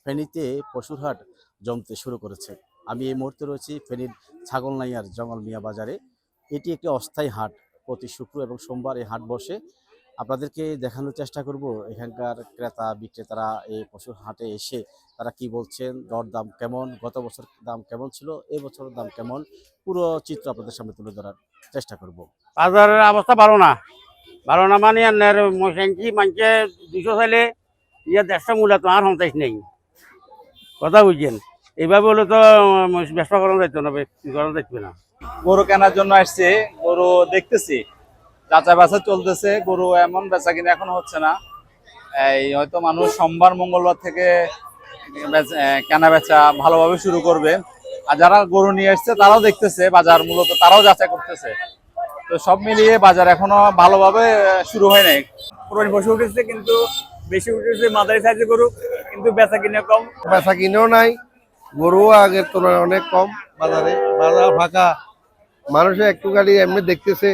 ফেনীতে পশুর হাট জমতে শুরু করেছে। আমি এই মুহূর্তে রয়েছি ফেনীর ছাগলনাইয়ার জঙ্গল মিয়া বাজারে। এটি একটি অস্থায়ী হাট। প্রতি শুক্র এবং সোমবার এই হাট বসে। আপনাদেরকে দেখানোর চেষ্টা করব এখানকার ক্রেতা বিক্রেতারা এই পশুর হাটে এসে তারা কি বলছেন, দরদাম কেমন, গত বছর দাম কেমন ছিল, এবছরের দাম কেমন, পুরো চিত্র আপনাদের সামনে তুলে ধরার চেষ্টা করব। বাজারের অবস্থা ভালো না মানে আপনার মশাঙ্কি মানছে 200 চাইলে ইয়ে 150 মূল্য তো আর সন্তাস নেই, কথা বুঝছেন। এইভাবে হলে তো ব্যবসা করানো যাইতো না, করানো যাইবে না। গরু কেনার জন্য আসছে, গরু দেখতেছি, যাচাই বাছাই চলতেছে। গরু এমন বেচা কিনা এখনো হচ্ছে না। এই হয়তো মানুষ সোমবার মঙ্গলবার থেকে কেনা বেচা ভালোভাবে শুরু করবে। আর যারা গরু নিয়ে আসছে তারাও দেখতেছে বাজার, মূলত তারাও যাচাই করতেছে। তো সব মিলিয়ে বাজার এখনো ভালোভাবে শুরু হয় নাই। পুরোনো বসে উঠেছে, কিন্তু বেশি উঠেছে মাঝারি সাইজের গরু, কিন্তু বেচা কিনে কম। বেচা কিনেও নাই, গরু আগের তুলনায় অনেক কম। বাজার ফাঁকা, মানুষে একটু খালি এমনি দেখতেছে,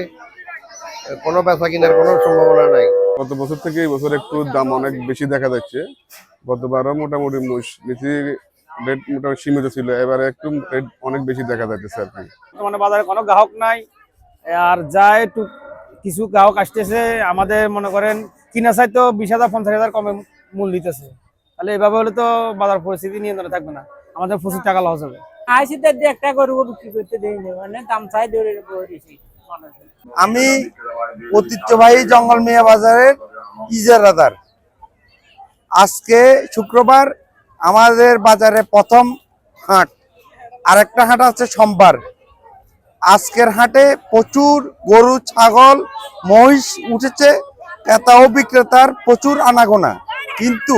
কোনো বেচা কিনার কোনো সম্ভাবনা নাই। গত বছর থেকে এই বছর একটু দাম অনেক বেশি দেখা যাচ্ছে। গতবারও মোটামুটি বেশি রেট মোটামুটি সীমিত ছিল, এবারে একটু রেট অনেক বেশি দেখা যাচ্ছে আর কি। মানে বাজারে কোনো গ্রাহক নাই, আর যায় একটু কিছু গ্রাহক আসতেছে। আমাদের মনে করেন কিনা চাই তো 20,000 50,000 কমে মূল্য দিতেছে। তাহলে এভাবে হলে তো বাজার পরিস্থিতি নিয়ন্ত্রণে থাকবে না, আমাদের প্রচুর টাকা লস হবে। আইসিতে একটা গরু বিক্রি করতে দেয়নি, মানে দাম চাই ধরে বেশি। আমি ঐতিহ্যবাহী জঙ্গল মিয়া বাজারের ইজারাদার। আজকে শুক্রবার আমাদের বাজারে প্রথম হাট, আরেকটা হাট আছে সোমবার। আজকের হাটে প্রচুর গরু, ছাগল, মহিষ উঠেছে। ক্রেতা ও বিক্রেতার প্রচুর আনাগোনা, কিন্তু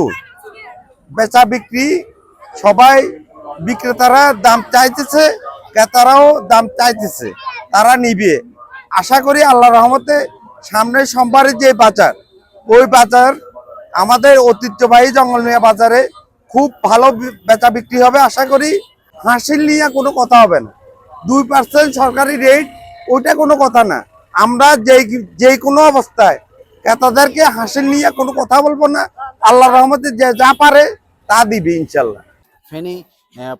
বেচা বিক্রি সবাই, বিক্রেতারা দাম চাইতেছে, ক্রেতারাও দাম চাইতেছে, তারা নিবে। আশা করি আল্লাহ রহমতে সামনের সোমবারের যে বাজার, ওই বাজার আমাদের ঐতিহ্যবাহী জঙ্গল মিয়া বাজারে খুব ভালো বেচা বিক্রি হবে। আশা করি হাসিল নিয়ে কোনো কথা হবে না। 2% সরকারি রেট, ওইটা কোনো কথা না। আমরা যে কোনো অবস্থায় ক্রেতাদেরকে হাসিল নিয়ে কোনো কথা বলবো না। আল্লাহ রহমতে যে যা পারে তা দিবে ইনশাল্লাহ। ফেনী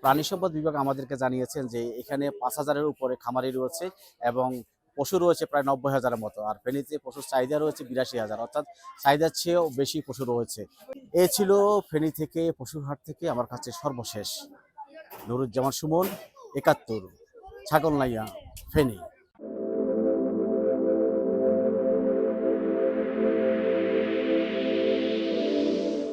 প্রাণী সম্পদ বিভাগ আমাদেরকে জানিয়েছেন যে এখানে 5,000-এর উপরে খামারি রয়েছে এবং পশু রয়েছে প্রায় 90,000-এর মতো। আর ফেনীতে পশুর চাহিদা রয়েছে 82,000, অর্থাৎ চাহিদার চেয়েও বেশি পশু রয়েছে। এ ছিল ফেনী থেকে, পশুর হাট থেকে আমার কাছে সর্বশেষ। নুরুজ্জামান সুমন, 71, ছাগলনাইয়া, ফেনী।